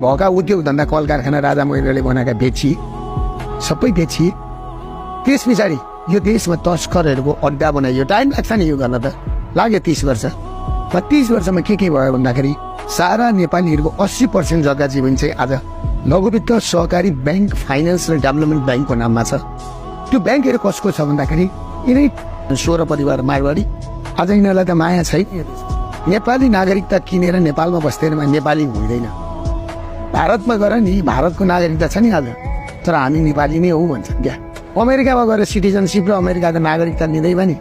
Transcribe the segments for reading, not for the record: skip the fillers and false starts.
भएका उद्योग धन्दा कल कारखाना राजा महिलाले बनाएका बेची सबै बेची। त्यस पछाडि यो देशमा तस्करहरूको अड्डा बनाइयो। टाइम लाग्छ नि यो गर्न, त लाग्यो 30 वर्ष। 30 वर्षमा के भयो भन्दाखेरि सारा नेपालीहरूको 80% जग्गा जीवन चाहिँ आज लघुवित्त सहकारी बैंक फाइनेन्स र डेभलपमेन्ट ब्याङ्कको नाममा छ। त्यो ब्याङ्कहरू कसको छ भन्दाखेरि यिनै 16 परिवार मारवाडी। आज यिनीहरूलाई त माया छैन। नेपाली नागरिकता किनेर नेपालमा बस्दैन नेपाली हुँदैन। भारतमा गएर नि भारतको नागरिकता छ नि आज, तर हामी नेपाली नै हो भन्छन् क्या। अमेरिकामा गएर सिटिजनसिप र अमेरिकाको नागरिकता लिँदै पनि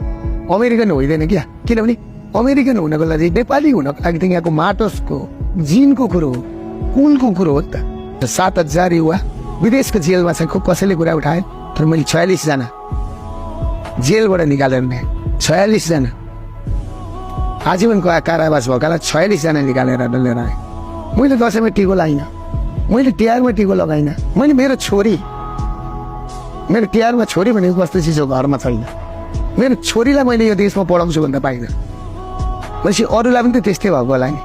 अमेरिकन होइदैन क्या। किनभने अमेरिकन हुनको लागि नेपाली हुनको लागि त यहाँको माटोसको जिनको कुरो हो, कुलको कुरो हो। त 7,000 युवा विदेशको जेलमा छ। कसैले कुरा उठाए, तर मैले 46 जना जेलबाट निकालेर ल्याएँ। 46 जना आजीवनको कारावास भएकालाई 46 जना निकालेर लिएर आएँ। मैले दसैँमा टिको लगाइनँ, मैले तिहारमा टिको लगाइनँ। मैले मेरो तिहारमा छोरी भनेको कस्तो चिज हो घरमा छैन। मेरो छोरीलाई मैले यो देशमा पढाउँछु भन्दा पाइनँ। भनेपछि अरूलाई पनि त त्यस्तै भएको होला नि।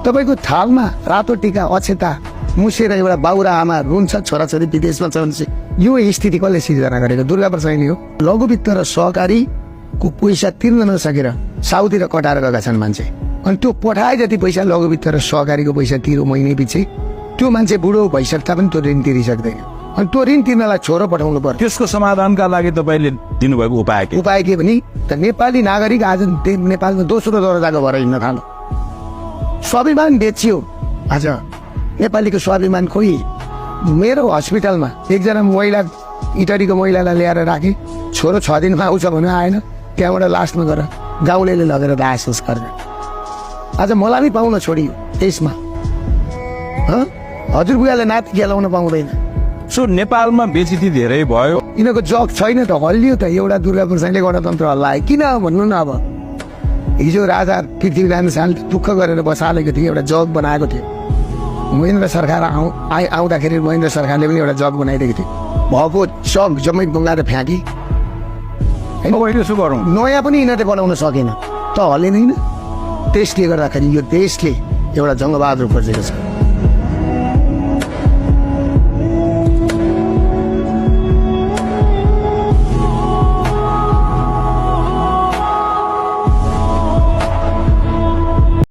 तपाईँको थालमा रातो टिका अक्षता मुसेर एउटा बाउरा आमा रुन्छ, छोराछोरी विदेशमा छ भने यो स्थिति कसले सिर्जना गरेको? दुर्गा प्रसादले हो। लघुवित्त र सहकारीको पैसा तिर्न नसकेर साउतिर कटाएर गएका छन् मान्छे। अनि त्यो पठाए जति पैसा लघुवित्त र सहकारीको पैसा तिरो महिने पछि त्यो मान्छे बुढो भइसक्दा पनि त्यो ऋण तिरिसक्दैन। अनि त्यो ऋण तिर्नलाई छोरो पठाउनु पर्छ। त्यसको समाधानका लागि तपाईँले दिनुभएको उपाय के भने त नेपाली नागरिक आज नेपालमा दोस्रो दर्जाको भएर हिँड्न थाल्यो। स्वाभिमान बेचियो। आज नेपालीको स्वाभिमान खोइ। मेरो हस्पिटलमा एकजना महिला इटरीको महिलालाई ल्याएर राखेँ। छोरो 6 दिनमा आउँछ भने आएन। त्यहाँबाट लास्टमा गएर गाउँलेले लगेर दाह संस्कार गरे। आज मलाई पनि पाउन छोडियो त्यसमा। हजुरबुवाले नाति खेलाउन पाउँदैन। सो नेपालमा बेचिती धेरै भयो। यिनीहरूको जग छैन त, हल्लियो त। एउटा दुर्गा प्रसादले गणतन्त्र हल्लाए किन भन्नु न। अब हिजो राजा पृथ्वीनारायण शाहले दुःख गरेर बसालेको थियो, एउटा जग बनाएको थियो। महेन्द्र सरकार आउँदाखेरि महेन्द्र सरकारले पनि एउटा जग बनाइदिएको थियो। भएको जग जम्मै बङ्गाएर फ्याँकी। यसो गरौँ, नयाँ पनि यिनीहरूले बनाउन सकेन त, हल्लिँदैन। त्यसले गर्दाखेरि यो देशले एउटा जङ्गबहादुर खोजेको छ।